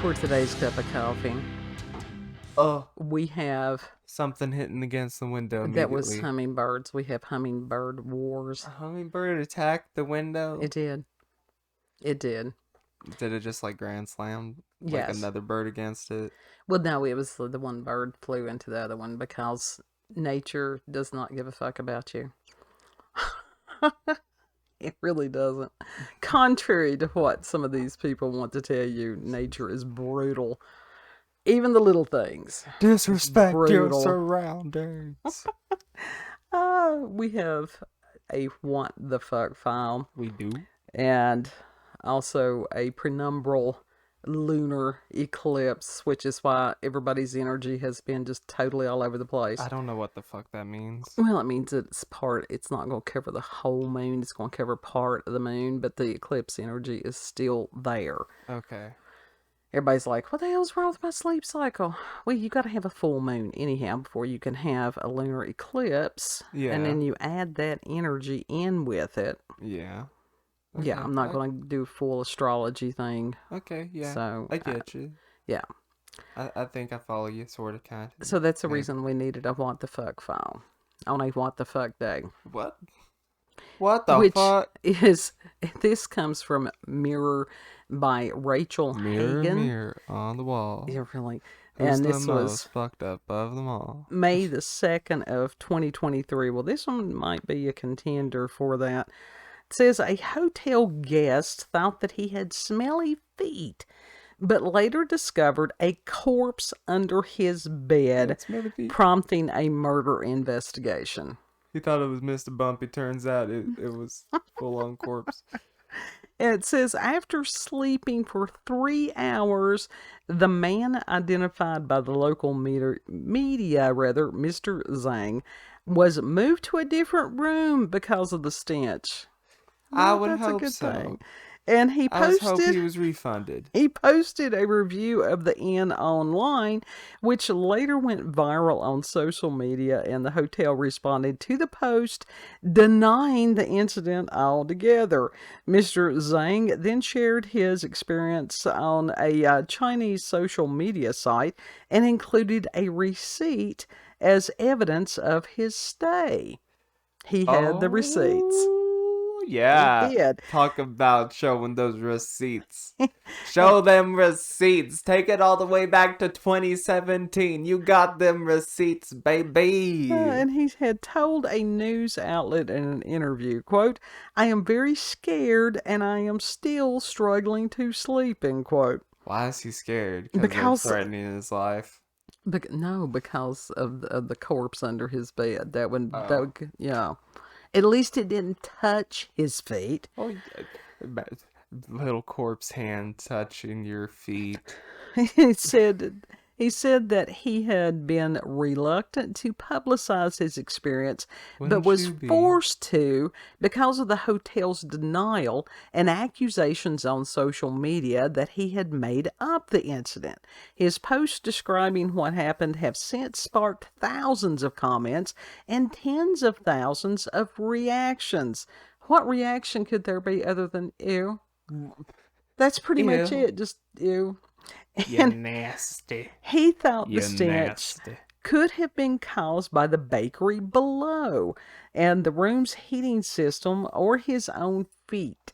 for today's cup of coffee, we have... Something hitting against the window immediately. That was hummingbirds. We have hummingbird wars. A hummingbird attacked the window? It did. It did. Did it just like grand slam? Yes. Like another bird against it? Well, no, it was the one bird flew into the other one because nature does not give a fuck about you. It really doesn't. Contrary to what some of these people want to tell you, nature is brutal. Even the little things. Disrespect your surroundings. We have a what the fuck file. We do. And also a penumbral lunar eclipse, which is why everybody's energy has been just totally all over the place. I don't know what the fuck that means. Well, it means it's not going to cover the whole moon. It's going to cover part of the moon, but the eclipse energy is still there. Okay. Everybody's like, what the hell's wrong with my sleep cycle? Well, you got to have a full moon anyhow before you can have a lunar eclipse. Yeah. And then you add that energy in with it. Yeah. Okay. Yeah, I'm not going to do a full astrology thing. Okay, yeah. So I get you. Yeah. I think I follow you, sort of, kind of. So that's the reason we needed a what the fuck file on a what the fuck day. What? What the fuck? This comes from Mirror by Rachel Hagan. Mirror on the wall. Yeah, really. Who's and the this most was fucked up of them all? May the 2nd of 2023. Well, this one might be a contender for that. It says a hotel guest thought that he had smelly feet, but later discovered a corpse under his bed, prompting a murder investigation. He thought it was Mr. Bumpy. Turns out it was full-on corpse. And it says, after sleeping for 3 hours, the man identified by the local media, Mr. Zhang, was moved to a different room because of the stench. I would hope so. Thing. And I hope he was refunded. He posted a review of the inn online, which later went viral on social media, and the hotel responded to the post, denying the incident altogether. Mr. Zhang then shared his experience on a Chinese social media site and included a receipt as evidence of his stay. He had the receipts. Yeah, he did. Talk about showing those receipts. Show them receipts. Take it all the way back to 2017. You got them receipts, baby. And he had told a news outlet in an interview, quote, I am very scared and I am still struggling to sleep, end quote. Why is he scared? Because they're threatening his life. Because of the corpse under his bed. That would, yeah. At least it didn't touch his feet. Oh, little corpse hand touching your feet. He said that he had been reluctant to publicize his experience, but was forced to because of the hotel's denial and accusations on social media that he had made up the incident. His posts describing what happened have since sparked thousands of comments and tens of thousands of reactions. What reaction could there be other than ew? That's pretty much it, just ew. You're nasty. He thought the stench could have been caused by the bakery below and the room's heating system or his own feet.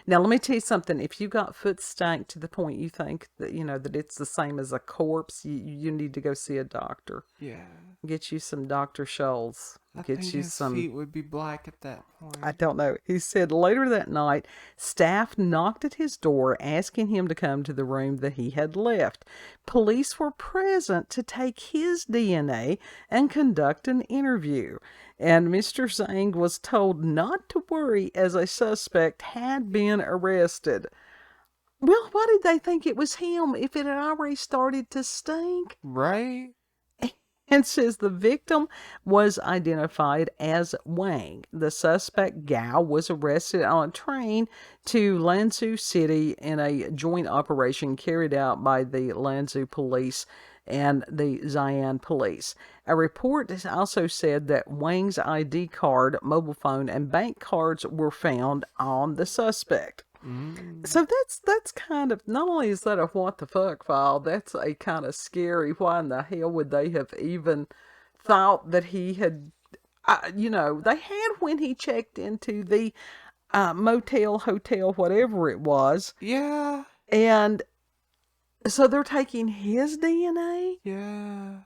Now, let me tell you something. If you got foot stank to the point you think that, that it's the same as a corpse, you need to go see a doctor. Yeah. Get you some Dr. Scholl's. His feet would be black at that point. I don't know. He said later that night, staff knocked at his door asking him to come to the room that he had left. Police were present to take his DNA and conduct an interview. And Mr. Zhang was told not to worry as a suspect had been arrested. Well, why did they think it was him if it had already started to stink? Right? And says the victim was identified as Wang. The suspect, Gao, was arrested on a train to Lanzhou City in a joint operation carried out by the Lanzhou police and the Xi'an police. A report also said that Wang's ID card, mobile phone, and bank cards were found on the suspect. So that's kind of, not only is that a what the fuck file, that's a kind of scary, why in the hell would they have even thought that he had, they had when he checked into the motel, hotel, whatever it was. Yeah. And so they're taking his DNA? Yeah.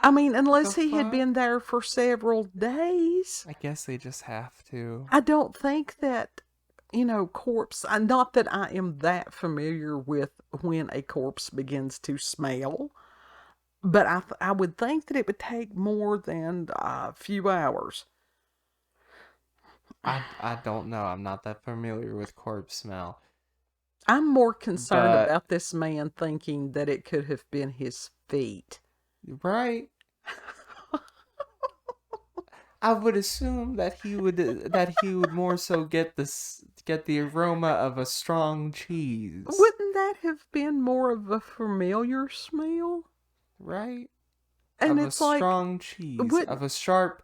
I mean, unless he had been there for several days. I guess they just have to. I don't think that, corpse, not that I am that familiar with when a corpse begins to smell, but I would think that it would take more than a few hours. I don't know. I'm not that familiar with corpse smell. I'm more concerned about this man thinking that it could have been his feet. Right. I would assume that he would more so get the aroma of a strong cheese. Wouldn't that have been more of a familiar smell? Right? And of it's a like strong cheese, of a sharp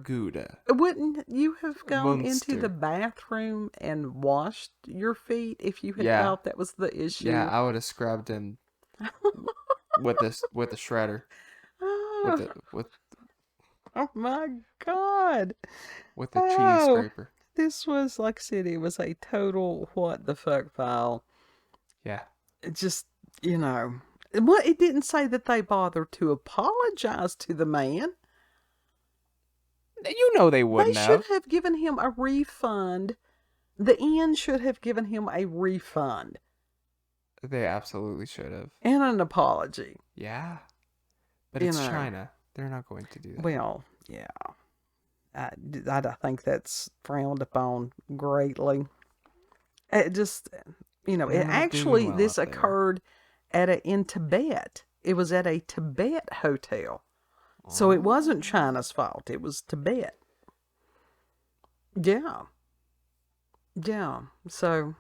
Gouda. Wouldn't you have gone Munster. into the bathroom and washed your feet if you had thought that was the issue? Yeah, I would have scrubbed him with a shredder. Oh my God! With the cheese scraper. This was, like I said, it was a total what the fuck file. Yeah. It just, it didn't say that they bothered to apologize to the man. You know they wouldn't have. They should have given him a refund. The inn should have given him a refund. They absolutely should have. And an apology. Yeah. But it's China. They're not going to do that. Well, yeah. I think that's frowned upon greatly. It just, this occurred in Tibet. It was at a Tibet hotel. So it wasn't China's fault. It was Tibet. Yeah. Yeah. So,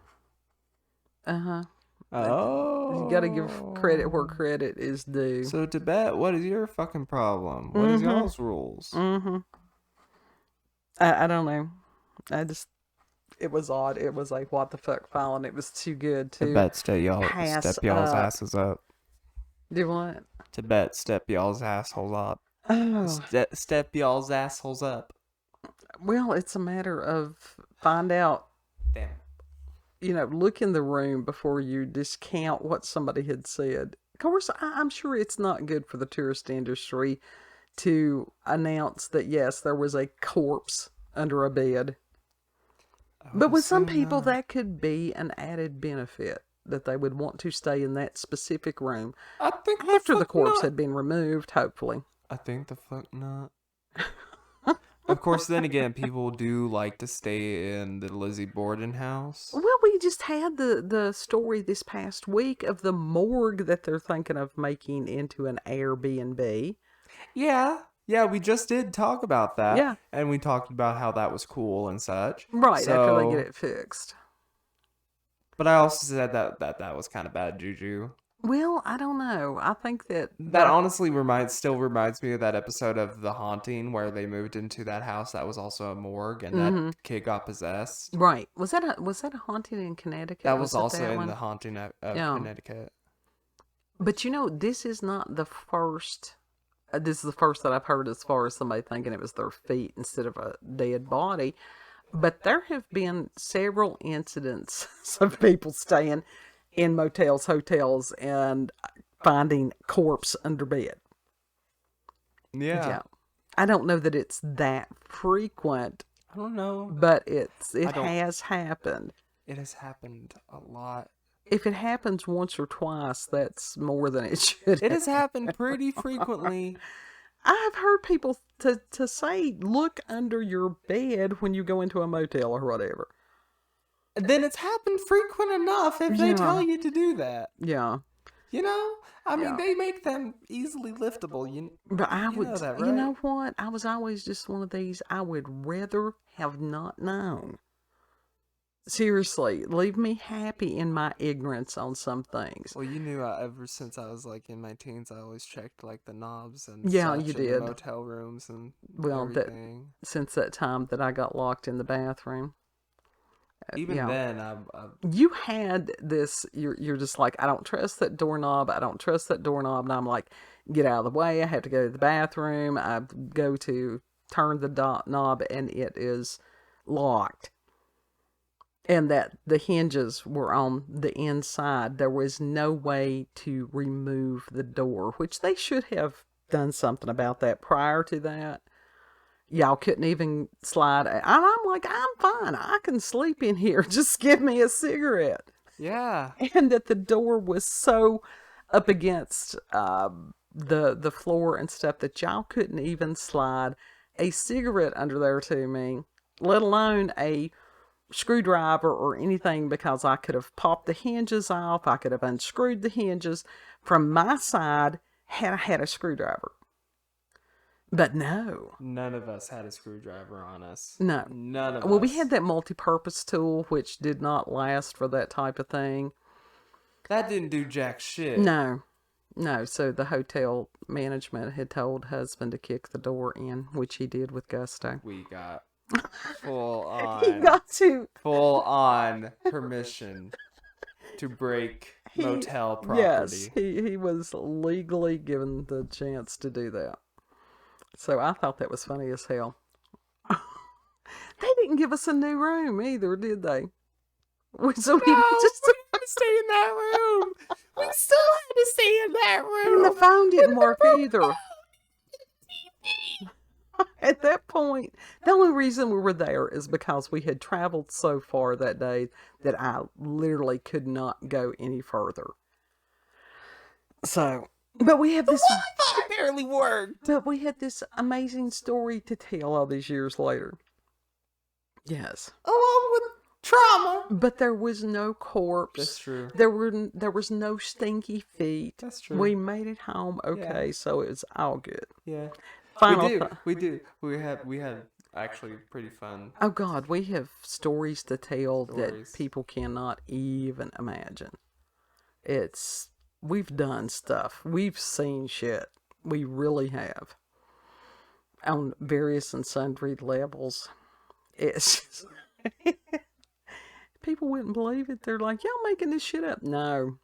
you gotta give credit where credit is due. So Tibet, what is your fucking problem? What is y'all's rules? I don't know. It was odd. It was like, what the fuck file, and it was too good to Tibet, step y'all's asses up. Do what? Tibet, step y'all's assholes up. Oh. Step y'all's assholes up. Well, it's a matter of find out. Damn. Look in the room before you discount what somebody had said. Of course, I'm sure it's not good for the tourist industry to announce that, yes, there was a corpse under a bed. But with some people, that could be an added benefit, that they would want to stay in that specific room. I think after the corpse had been removed, hopefully. I think the fuck not. Of course, then again, people do like to stay in the Lizzie Borden house. Well, we just had the story this past week of the morgue that they're thinking of making into an Airbnb. Yeah, we just did talk about that. Yeah. And we talked about how that was cool and such. Right, after they get it fixed. But I also said that was kind of bad juju. Well, I don't know. I think that honestly still reminds me of that episode of The Haunting where they moved into that house that was also a morgue and that kid got possessed. Right. Was that a haunting in Connecticut? That was also in The Haunting of Connecticut. But this is not the first. This is the first that I've heard as far as somebody thinking it was their feet instead of a dead body. But there have been several incidents of people staying in motels, hotels, and finding corpse under bed. Yeah. I don't know that it's that frequent. I don't know. But it has happened. It has happened a lot. If it happens once or twice, that's more than it should. It has happened pretty frequently. I've heard people to say, look under your bed when you go into a motel or whatever. Then it's happened frequent enough if they tell you to do that. Yeah. I mean, they make them easily liftable. But I would, know that, right? You know what? I was always just one of these, I would rather have not known. Seriously, leave me happy in my ignorance on some things. Well, you knew ever since I was in my teens, I always checked the knobs and you such did. in the motel rooms and everything. Since that time that I got locked in the bathroom. Even then, you had this, you're just like, I don't trust that doorknob. I don't trust that doorknob. And I'm like, get out of the way. I have to go to the bathroom. I go to turn the knob and it is locked. And that the hinges were on the inside. There was no way to remove the door, which they should have done something about that prior to that. Y'all couldn't even slide. And I'm like, I'm fine. I can sleep in here. Just give me a cigarette. yeah. And that the door was so up against the floor and stuff that y'all couldn't even slide a cigarette under there to me, let alone a screwdriver or anything, because I could have popped the hinges off. I could have unscrewed the hinges from my side had I had a screwdriver. But no. None of us had a screwdriver on us. No. None of us. Well, we had that multi-purpose tool, which did not last for that type of thing. That didn't do jack shit. No. So the hotel management had told husband to kick the door in, which he did with gusto. We got full on. He got to. Full on permission to break motel property. Yes, he was legally given the chance to do that. So I thought that was funny as hell. They didn't give us a new room either, did they? So we just had to stay in that room. We still had to stay in that room. And the phone didn't work either. At that point, the only reason we were there is because we had traveled so far that day that I literally could not go any further. So, but we have this. The Wi-Fi barely worked. But we had this amazing story to tell all these years later. Yes. Along with trauma. But there was no corpse. That's true. There was no stinky feet. That's true. We made it home okay, so it was all good. Yeah. Final We do. We had actually pretty fun. Oh God, we have stories to tell that people cannot even imagine. We've done stuff. We've seen shit. We really have. On various and sundry levels. It's just, people wouldn't believe it. They're like, y'all making this shit up. No,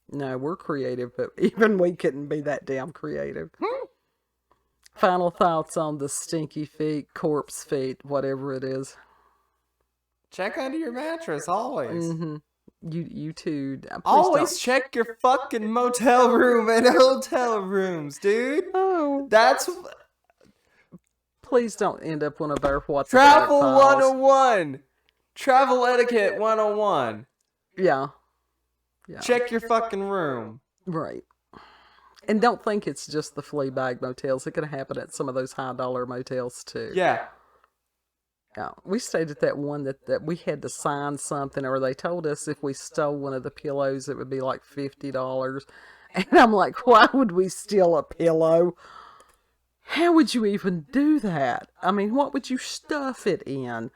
we're creative, but even we couldn't be that damn creative. Final thoughts on the stinky feet, corpse feet, whatever it is. Check under your mattress, always. Mm-hmm. You too. Always check your fucking motel room and hotel rooms, dude. Oh. That's... Please don't end up one of our what's Travel 101. Travel etiquette 101. Yeah. Check your fucking room. Right. And don't think it's just the flea bag motels. It could happen at some of those high dollar motels too. Yeah. Yeah. We stayed at that one that we had to sign something, or they told us if we stole one of the pillows, it would be like $50. And I'm like, why would we steal a pillow? How would you even do that? I mean, what would you stuff it in?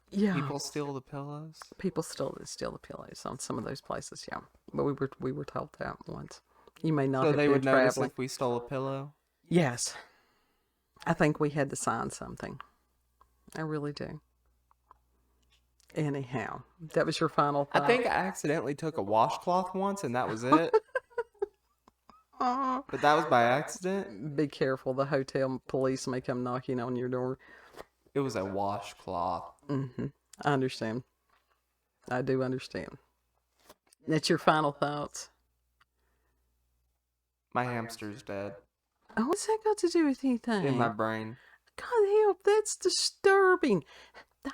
Yeah. People steal the pillows? People steal the pillows on some of those places, yeah. But we were told that once. You may not have been traveling. So they would notice if we stole a pillow? Yes. I think we had to sign something. I really do. Anyhow, that was your final thought. I think I accidentally took a washcloth once, and that was it. But that was by accident. Be careful. The hotel police may come knocking on your door. It was a washcloth. Mm-hmm. I understand. I do understand. That's your final thoughts? My hamster's dead. Oh, what's that got to do with anything? In my brain. God help, that's disturbing.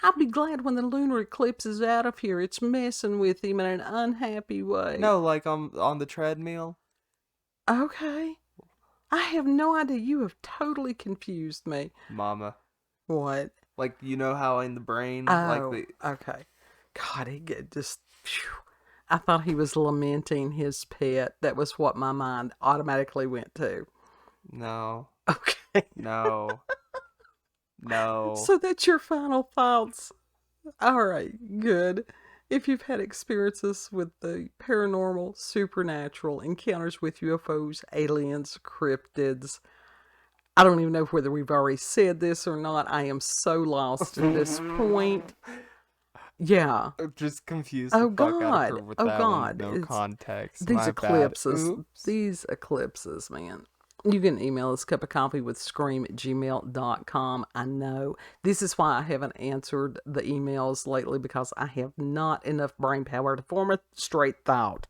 I'll be glad when the lunar eclipse is out of here. It's messing with him in an unhappy way. No, like on the treadmill. Okay. I have no idea. You have totally confused me. Mama. What? Like, you know how in the brain? Oh, okay. God, just... Phew. I thought he was lamenting his pet. That was what my mind automatically went to. No. Okay. No. No. So that's your final thoughts. All right, good. If you've had experiences with the paranormal, supernatural, encounters with UFOs, aliens, cryptids, I don't even know whether we've already said this or not. I am so lost at this point. Yeah. Just confused Oh the fuck out of her God. with Oh that one. God. No context. These My bad. eclipses. Oops. These eclipses, man. You can email us cupofcoffeewithscream@gmail.com. I know. This is why I haven't answered the emails lately, because I have not enough brain power to form a straight thought.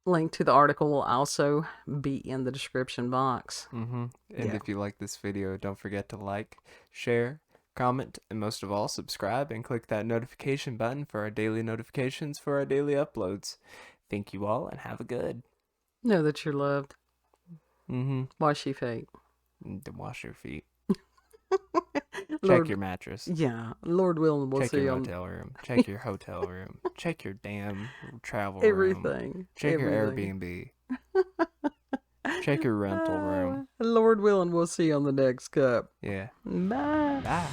Link to the article will also be in the description box. And if you like this video, don't forget to like, share, comment, and most of all, subscribe and click that notification button for our daily notifications for our daily uploads. Thank you all and have a good. Know that you're loved. Wash your feet. Wash your feet. Lord, check your mattress. Yeah, Lord willing, we'll check see your you. Motel room. Check your hotel room. Check your damn travel Everything. room. Check your Airbnb. Check your rental room. Lord willing, we'll see you on the next cup. Yeah. Bye. Bye.